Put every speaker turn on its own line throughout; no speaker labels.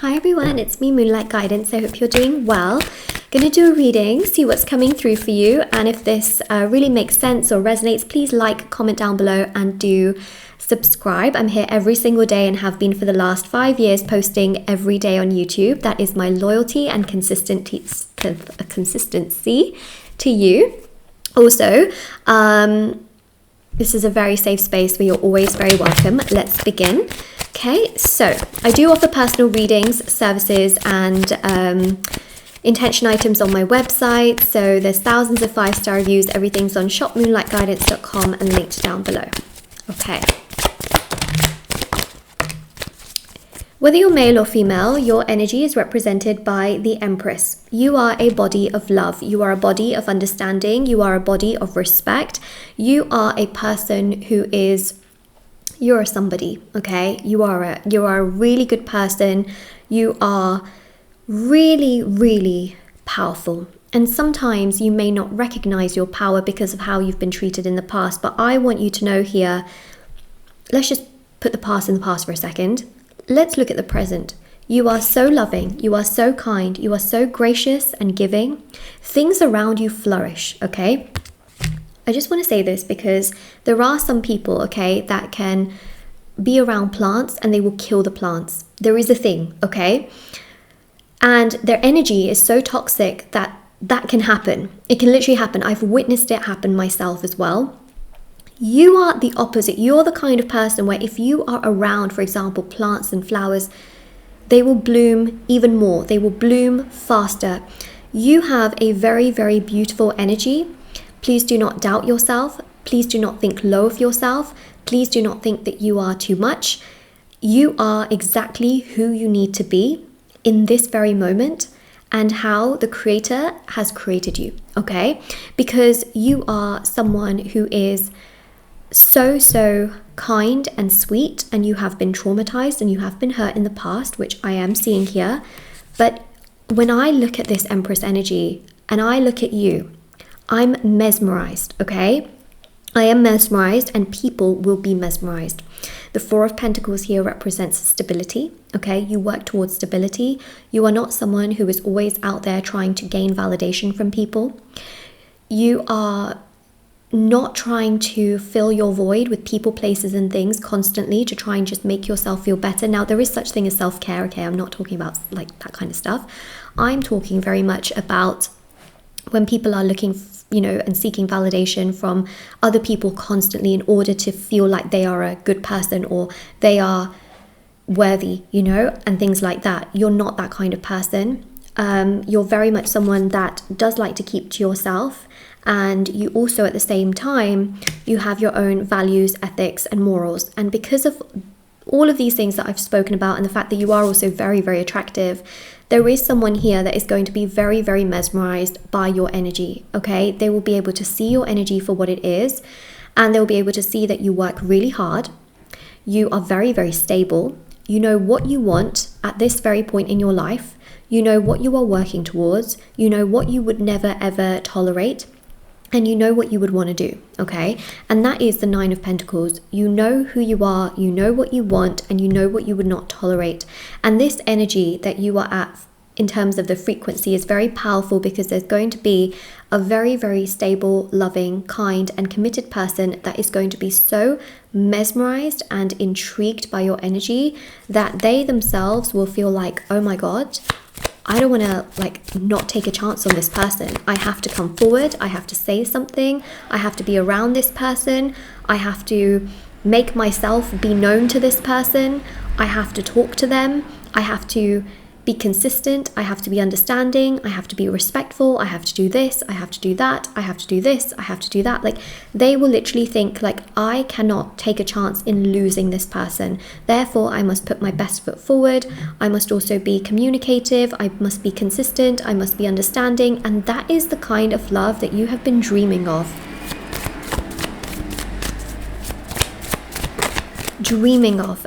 Hi everyone, it's me, Moonlight Guidance. I hope you're doing well. Gonna do a reading, see what's coming through for you, and if this really makes sense or resonates, please like, comment down below, and do subscribe. I'm here every single day and have been for the last 5 years, posting every day on YouTube. That is my loyalty and consistency to you. Also, this is a very safe space where you're always very welcome. Let's begin. Okay, so I do offer personal readings, services, and intention items on my website. So there's thousands of 5-star reviews. Everything's on shopmoonlightguidance.com and linked down below. Okay. Whether you're male or female, your energy is represented by the Empress. You are a body of love. You are a body of understanding. You are a body of respect. You are a person who is... You're somebody, okay? You are a really good person. You are really, really powerful. And sometimes you may not recognize your power because of how you've been treated in the past. But I want you to know here, let's just put the past in the past for a second. Let's look at the present. You are so loving. You are so kind. You are so gracious and giving. Things around you flourish, okay? I just want to say this because there are some people, okay, that can be around plants and they will kill the plants. There is a thing, okay? And their energy is so toxic that that can happen. It can literally happen. I've witnessed it happen myself as well. You are the opposite. You're the kind of person where if you are around, for example, plants and flowers, they will bloom even more. They will bloom faster. You have a very, very beautiful energy. Please do not doubt yourself. Please do not think low of yourself. Please do not think that you are too much. You are exactly who you need to be in this very moment and how the Creator has created you, okay? Because you are someone who is so kind and sweet, and you have been traumatized and you have been hurt in the past, which I am seeing here. But when I look at this Empress energy and I look at you, I'm mesmerized, okay? I am mesmerized and people will be mesmerized. The Four of Pentacles here represents stability, okay? You work towards stability. You are not someone who is always out there trying to gain validation from people. You are not trying to fill your void with people, places, and things constantly to try and just make yourself feel better. Now, there is such thing as self-care, okay? I'm not talking about like that kind of stuff. I'm talking very much about when people are looking, and seeking validation from other people constantly in order to feel like they are a good person or they are worthy, and things like that. You're not that kind of person. You're very much someone that does like to keep to yourself. And you also, at the same time, you have your own values, ethics, and morals. And because of all of these things that I've spoken about and the fact that you are also very, very attractive, there is someone here that is going to be very, very mesmerized by your energy, okay? They will be able to see your energy for what it is, and they'll be able to see that you work really hard. You are very, very stable. You know what you want at this very point in your life. You know what you are working towards. You know what you would never, ever tolerate. And you know what you would want to do, okay? And that is the Nine of Pentacles. You know who you are, you know what you want, and you know what you would not tolerate. And this energy that you are at in terms of the frequency is very powerful because there's going to be a very, very stable, loving, kind, and committed person that is going to be so mesmerized and intrigued by your energy that they themselves will feel like, oh my God, I don't want to not take a chance on this person. I have to come forward. I have to say something. I have to be around this person. I have to make myself be known to this person. I have to talk to them. I have to be consistent. I have to be understanding. I have to be respectful. I have to do this. I have to do that. I have to do this. I have to do that. They will literally think I cannot take a chance in losing this person. Therefore, I must put my best foot forward. I must also be communicative. I must be consistent. I must be understanding. And that is the kind of love that you have been dreaming of.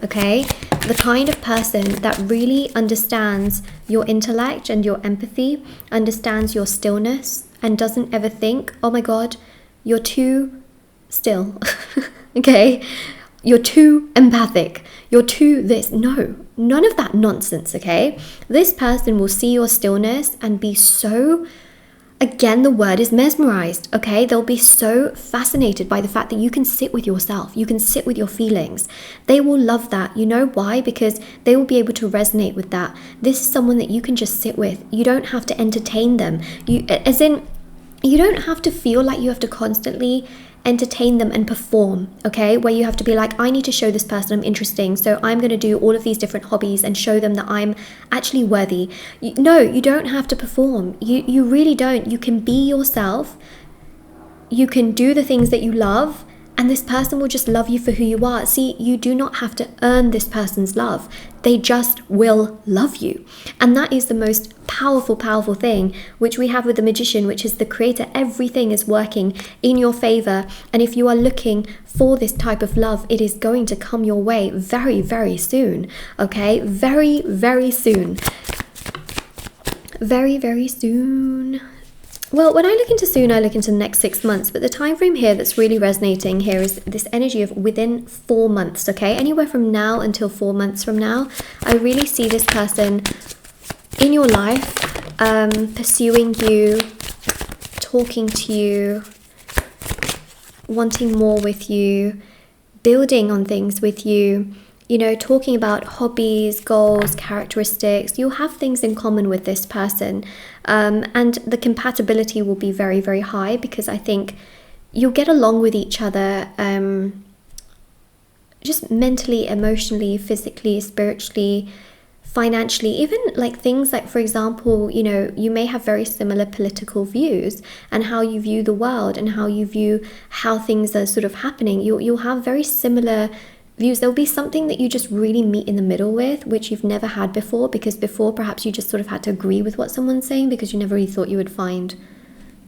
Okay? The kind of person that really understands your intellect and your empathy, understands your stillness, and doesn't ever think, oh my God, you're too still, okay? you're too empathic, you're too this. No, none of that nonsense, okay? This person will see your stillness and be so, again, the word is mesmerized, okay? They'll be so fascinated by the fact that you can sit with yourself, you can sit with your feelings. They will love that. You know why? Because they will be able to resonate with that. This is someone that you can just sit with. You don't have to entertain them. You don't have to feel like you have to constantly entertain them and perform, okay? Where you have to be like, I need to show this person I'm interesting, so I'm going to do all of these different hobbies and show them that I'm actually worthy. No, you don't have to perform. You really don't. You can be yourself. You can do the things that you love, and this person will just love you for who you are. See, you do not have to earn this person's love. They just will love you. And that is the most powerful, powerful thing, which we have with the magician, which is the creator. Everything is working in your favor. And if you are looking for this type of love, it is going to come your way very, very soon. Okay? Very, very soon. Very, very soon. Well, when I look into soon, I look into the next 6 months, but the time frame here that's really resonating here is this energy of within 4 months, okay? Anywhere from now until 4 months from now, I really see this person in your life, pursuing you, talking to you, wanting more with you, building on things with you, you know, talking about hobbies, goals, characteristics. You'll have things in common with this person. And the compatibility will be very, very high, because I think you'll get along with each other, just mentally, emotionally, physically, spiritually, financially, even like things like, for example, you know, you may have very similar political views and how you view the world and how you view how things are sort of happening. You'll have very similar views. There'll be something that you just really meet in the middle with, which you've never had before, because before perhaps you just sort of had to agree with what someone's saying because you never really thought you would find,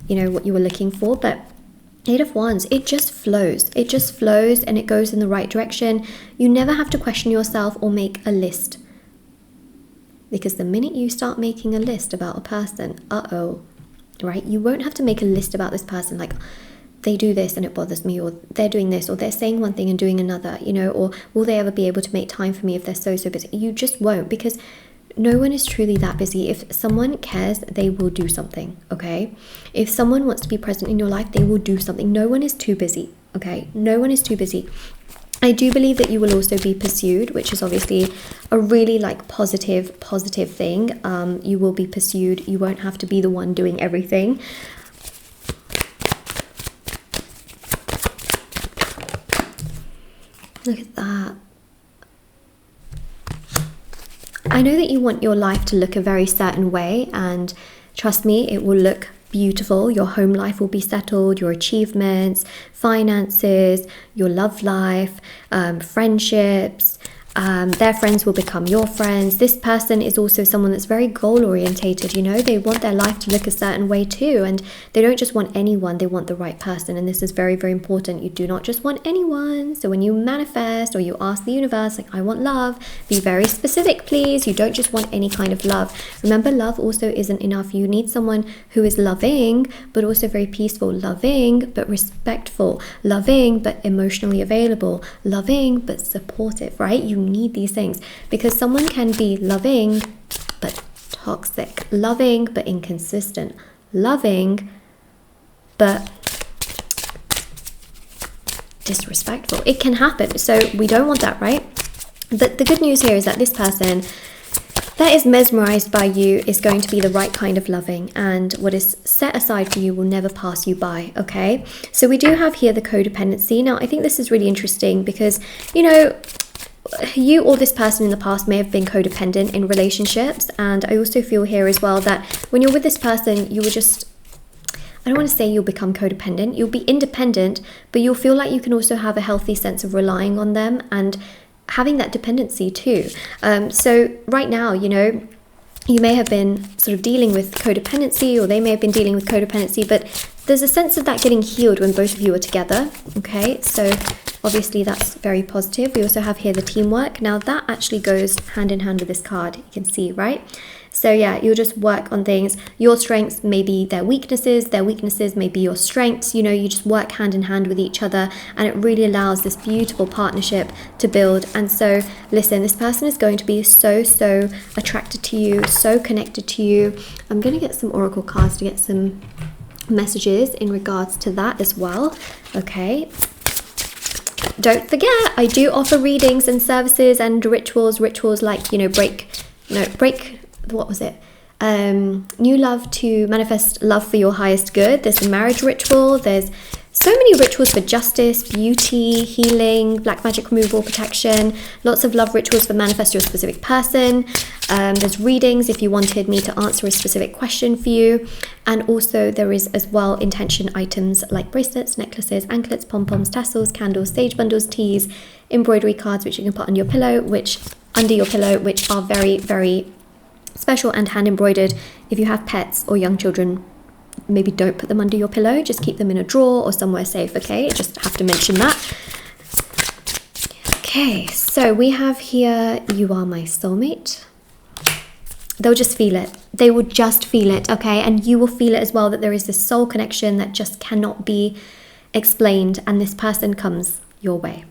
you know, what you were looking for. But Eight of Wands, it just flows. It just flows and it goes in the right direction. You never have to question yourself or make a list, because the minute you start making a list about a person, right, you won't have to make a list about this person like, they do this and it bothers me, or they're doing this, or they're saying one thing and doing another, you know, or will they ever be able to make time for me if they're so busy? You just won't, because no one is truly that busy. If someone cares, they will do something, okay? If someone wants to be present in your life, they will do something. No one is too busy, okay? No one is too busy. I do believe that you will also be pursued, which is obviously a really like positive thing. You will be pursued. You won't have to be the one doing everything. Look at that. I know that you want your life to look a very certain way, and trust me, it will look beautiful. Your home life will be settled, your achievements, finances, your love life, friendships, their friends will become your friends. This person is also someone that's very goal orientated, you know, they want their life to look a certain way too, and they don't just want anyone, they want the right person. And this is very, very important. You do not just want anyone. So when you manifest or you ask the universe, like, I want love, be very specific, please. You don't just want any kind of love. Remember, love also isn't enough. You need someone who is loving but also very peaceful, loving but respectful, loving but emotionally available, loving but supportive, right? You need these things, because someone can be loving but toxic, loving but inconsistent, loving but disrespectful. It can happen, so we don't want that, right? But the good news here is that this person that is mesmerized by you is going to be the right kind of loving, and what is set aside for you will never pass you by, okay? So we do have here the codependency. Now, I think this is really interesting because, you know, you or this person in the past may have been codependent in relationships, and I also feel here as well that when you're with this person, you will just, I don't want to say you'll become codependent, you'll be independent, but you'll feel like you can also have a healthy sense of relying on them and having that dependency too. So right now, you know, you may have been sort of dealing with codependency, or they may have been dealing with codependency, but there's a sense of that getting healed when both of you are together. Okay, so obviously that's very positive. We also have here the teamwork. Now that actually goes hand in hand with this card, you can see, right? So yeah, you'll just work on things. Your strengths may be their weaknesses may be your strengths. You know, you just work hand in hand with each other, and it really allows this beautiful partnership to build. And so listen, this person is going to be so attracted to you, so connected to you. I'm going to get some oracle cards to get some messages in regards to that as well. Okay, don't forget, I do offer readings and services and rituals like, you know, break, what was it? New love to manifest love for your highest good. There's a marriage ritual. There's so many rituals for justice, beauty, healing, black magic removal, protection. Lots of love rituals for manifest your specific person. There's readings if you wanted me to answer a specific question for you. And also there is as well intention items like bracelets, necklaces, anklets, pom-poms, tassels, candles, sage bundles, teas, embroidery cards which you can put on your pillow, under your pillow, which are very special and hand embroidered. If you have pets or young children, maybe don't put them under your pillow, just keep them in a drawer or somewhere safe. Okay, just have to mention that. Okay, so we have here, you are my soulmate. They'll just feel it. They will just feel it. Okay, and you will feel it as well, that there is this soul connection that just cannot be explained, and this person comes your way.